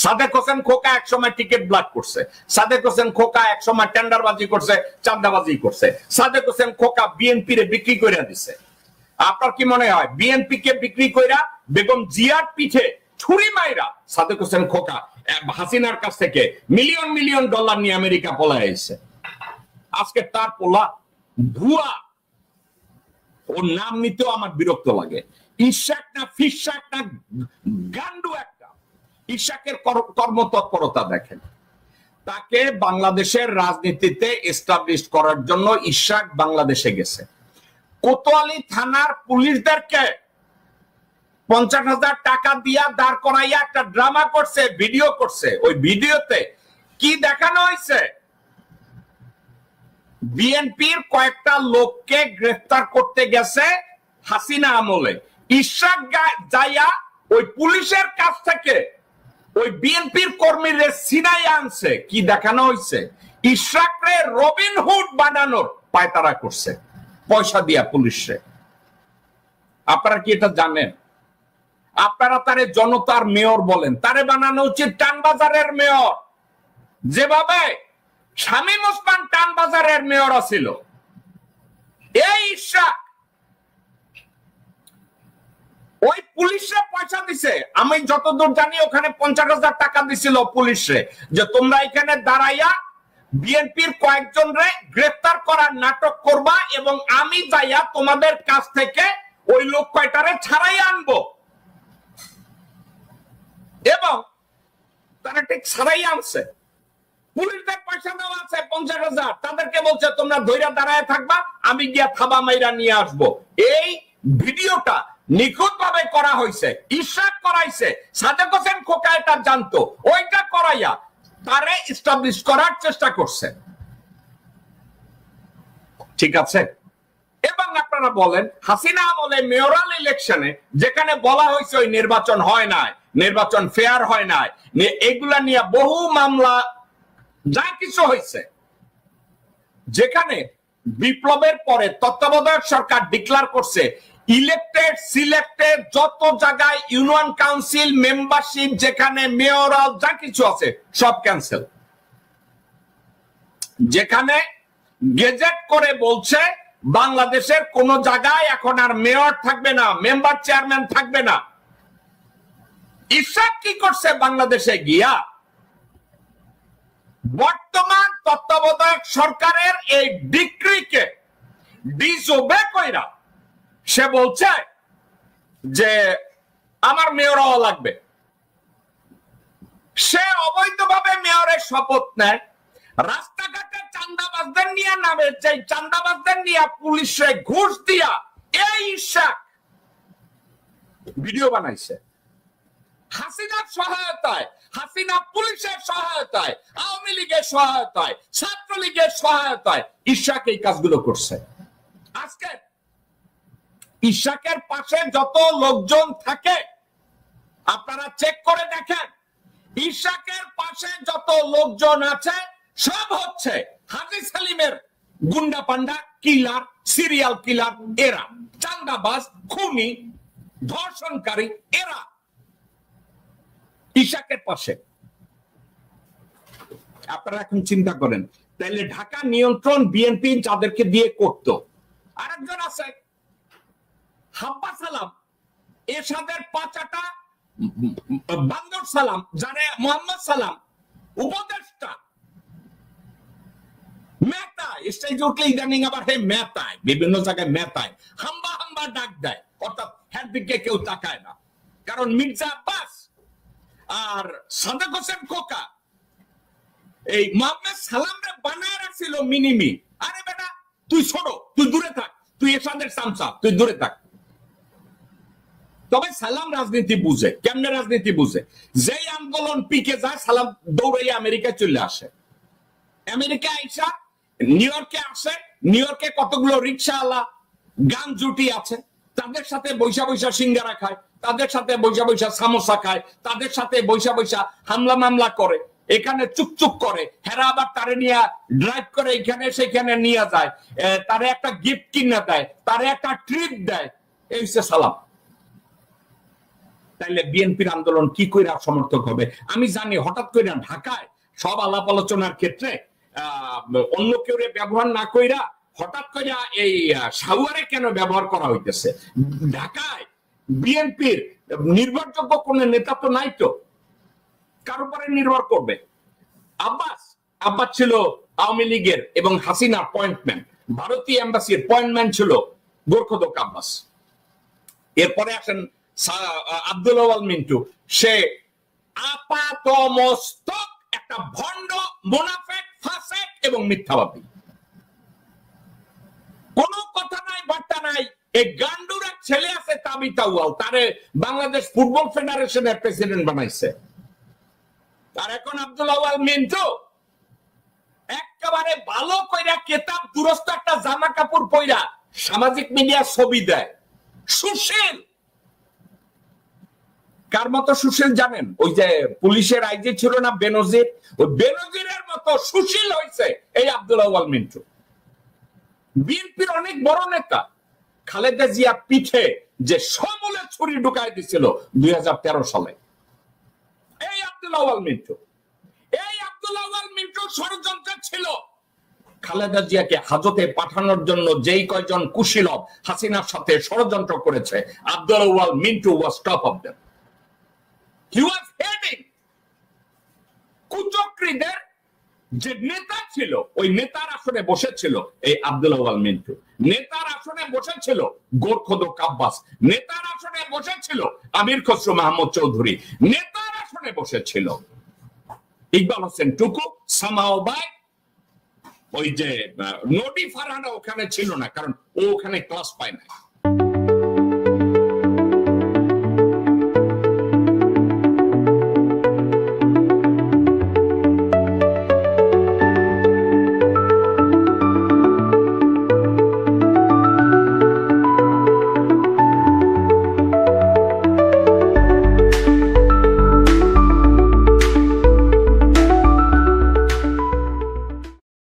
সাদেক হোসেন খোকা একসময় ticket block করছে, সাদেক হোসেন খোকা একসময় টেন্ডারবাজি করছে, চাঁদাবাজি করছে, সাদেক হোসেন খোকা বিএনপি রে বিক্রি করে দিছে। আপনার কি মনে হয় বিএনপি কে বিক্রি কইরা বেগম জিয়ার পিঠে ছুরি মাইরা সাদেক হোসেন খোকা হাসিনার কাছ থেকে মিলিয়ন মিলিয়ন ডলার নিয়ে আমেরিকা পলায় এসেছে? আজকে তার পোলা ভুয়া, ওর নাম নিতেও আমার বিরক্ত লাগে। ইশাক না ফিশাক না গান্ডু একটা। ইশাকের কর্মতৎপরতা দেখেন, তাকে বাংলাদেশের রাজনীতিতে এস্টাবলিশ করার জন্য ইশাক বাংলাদেশে গেছে। কোতোয়ালি থানার পুলিশদেরকে 50,000 টাকা দিয়া দাঁড় করাইয়া একটা ড্রামা করছে, ভিডিও করছে। ওই ভিডিওতে কি দেখানো হয়েছে? বিএনপির কয়েকটা লোককে গ্রেফতার করতে গেছে হাসিনা আমলে। ইশাক যাইয়া ওই পুলিশের কাছ থেকে ওই বিএনপির কর্মীদের সিনাই আনছে। কি দেখানো হয়েছে? ইশাকরে রবিনহুড বানানোর পায়তারা করছে পয়সা দিয়া পুলিশে। আপনারা কি এটা জানেন? আপনারা তারে জনতার মেয়র বলেন, তারে বানানো উচিত টানবাজারের মেয়র, যেভাবে শামীম ওসমান টানবাজারের মেয়র ছিল। এই ইশাক ওই পুলিশে পয়সা দিছে। আমি যতদূর জানি ওখানে 50,000 টাকা দিছিল পুলিশে, যে তোমরা এখানে দাঁড়াইয়া বিএনপির কয়েকজন রে গ্রেফতার করার নাটক করবা এবং আমি যাইয়া তোমাদের কাছ থেকে ওই লোক কয়টারে ছাড়াই আনবো। এবং তারা ঠিক ছাড়াই আনছে। পুলিশদের পয়সা দেওয়া আছে 50,000, তাদেরকে বলছে তোমরা ধৈর্য দাঁড়ায় থাকবা, আমি গিয়া থাবা মাইরা নিয়ে আসবো। এই ভিডিওটা নিখুঁত ভাবে করা হয়েছে, ইশাক করাইছে, সাদেক হোসেন খোকা এটা জানতো, ওইটা করাইয়া তারে এস্টাবলিশ করার চেষ্টা করছে। ঠিক আছে? এবং আপনারা বলেন হাসিনা আমলে মেয়রাল ইলেকশনে যেখানে বলা হয়েছে ওই নির্বাচন হয় নাই, নির্বাচন ফেয়ার হয় নাই, এগুলা নিয়ে বহু মামলা যা কিছু হয়েছে, যেখানে বিপ্লবের পরে তত্ত্বাবধায়ক সরকার ডিক্লার করছে ইলেক্টেড সিলেক্টেড যত জায়গায় ইউনিয়ন কাউন্সিল মেম্বারশিপ, যেখানে মেয়রাল যা কিছু আছে সব ক্যান্সেল। যেখানে গেজেট করে বলছে বাংলাদেশের কোন জায়গায় এখন আর মেয়র থাকবে না, মেম্বার চেয়ারম্যান থাকবে না। ইশাক কি করছে বাংলাদেশে গিয়া বর্তমান তত্ত্বাবধায়ক সরকারের এই ডিক্রিকে ডিসওবে কইরা সে বলছে যে আমার মেয়র হওয়া লাগবে। সে অবৈধভাবে মেয়রের শপথ নেয়, রাস্তাঘাটে চাঁদাবাজদের নিয়ে নামে, যে চাঁদাবাজদের নিয়ে পুলিশে ঘুষ দিয়া এই ইশাক ভিডিও বানাইছে। হাসিনার সহায়তায়, হাসিনা পুলিশের সহায়তায়, আওয়ামী লীগের সহায়তায়, ছাত্রলীগের সহায়তায় ইশাক এই কাজগুলো করছে। আজকে ইশাকের পাশে যত লোকজন থাকে আপনারা চেক করে দেখেন, ইশাকের পাশে যত লোকজন আছে সব হচ্ছে হাজী সালিমের গুন্ডা পান্ডা, কিলার, সিরিয়াল কিলার, এরা চাঁদাবাজ, খুনি, ধর্ষণকারী, এরা ইশাকের পাশে। আপনারা এখন চিন্তা করেন, তাহলে ঢাকা নিয়ন্ত্রণ বিএনপি যাদেরকে দিয়ে করতো, আরেকজন আছে হাব্বা সালাম, এরশাদের পাচাটা বান্দর সালাম, যারা মোহাম্মদ সালাম উপদেষ্টা, মেহতায় স্টেজ উঠলে ইদানিং আবার হে মেহতায়, বিভিন্ন জায়গায় মেহতায় হাম্বা হাম্বা ডাক দেয়, অর্থাৎ হ্যার দিকে কেউ তাকায় না। কারণ মির্জা আব্বাস আর সাদেক হোসেন খোকা এই মোহাম্মদ সালামরে বানায় রাখছিল মিনিমি। আরে বেটা তুই ছোড়ো, তুই দূরে থাক, তুই এরশাদের সামসা, তুই দূরে থাক। তবে সালাম রাজনীতি বুঝে। কেমনে রাজনীতি বুঝে? যেই আন্দোলন পিকে যায় সালাম দৌড়াইয়া আমেরিকায় চলে আসে। আমেরিকা আইসা নিউ ইয়র্কে আসে, নিউ ইয়র্কে কতগুলো রিক্সাওয়ালা গান জুটি আছে, তাদের সাথে বৈশা বৈশা সিঙ্গারা খায়, তাদের সাথে বৈশা বৈশা সামোসা খায়, তাদের সাথে বৈশা বৈশা হামলা মামলা করে, এখানে চুকচুক করে, হেরা আবার তারে নিয়ে ড্রাইভ করে এখানে সেখানে নিয়ে যায়, তারে একটা গিফট কিনে দেয়, তারে একটা ট্রিপ দেয়। এই হচ্ছে সালাম। তাইলে বিএনপির আন্দোলন কি কইরা সমর্থক হবে? আমি জানি হঠাৎ করে ঢাকায় সব আলাপ আলোচনার ক্ষেত্রে অন্য কেউ ব্যবহার না কইরা হঠাৎ করে এই সাউয়ারে কেন ব্যবহার করা হইতেছে? ঢাকায় বিএনপির নির্ভরযোগ্য কোন নেতা তো নাই, তো কার উপরে নির্ভর করবে? আব্বাস ছিল আওয়ামী লীগের এবং হাসিনার পয়েন্টম্যান, ভারতীয় এম্বাসির পয়েন্টম্যান ছিল গোরখদক আব্বাস। এরপরে আসেন আব্দুল আওয়াল মিন্টু, সে আপাত মস্তক একটা ভণ্ড, মুনাফেক, ফাসেক এবং মিথ্যাবাদী। কোন কথা নাই, বার্তা নাই। এই গান্ডুর এক ছেলে আছে তাবিতা ওয়াল, তারে বাংলাদেশ ফুটবল ফেডারেশনের প্রেসিডেন্ট বানাইছে। আর এখন আব্দুল আওয়াল মিন্টু একেবারে ভালো কইরা কেতাব দুরস্ত একটা জামা কাপড় পইরা সামাজিক মিডিয়া ছবি দেয়। সুশীল কার মতো সুশীল জানেন? ওই যে পুলিশের আইজি ছিল না বেনজির, ওই বেনজিরের মতো সুশীল হয়েছে এই আব্দুল আওয়াল মিন্টু। বিএনপির অনেক বড় নেতা, খালেদা জিয়া পিঠে যে সমূলে ছুরি ঢুকাই দিছিল 2013 সালে, এই আব্দুল আওয়াল মিন্টু। এই আব্দুল আওয়াল মিন্টু ষড়যন্ত্র ছিল খালেদা জিয়াকে হাজতে পাঠানোর জন্য। যেই কয়জন কুশীলব হাসিনার সাথে ষড়যন্ত্র করেছে, Abdul Awal Mintu was top of them. He was heading. কুচক্রীদের যে নেতা ছিল, ওই নেতার আসনে বসেছিল এই আব্দুল আওয়াল মিন্টু। নেতার আসনে বসেছিল গোরখদক আব্বাস, নেতার আসনে বসেছিল আমির খসরু মাহমুদ চৌধুরী, নেতার আসনে বসেছিল ইকবাল হোসেন টুকু, সামাও বাই। ওই যে নডি ফারহানা ওখানে ছিল না, কারণ ও ওখানে ক্লাস পায় না।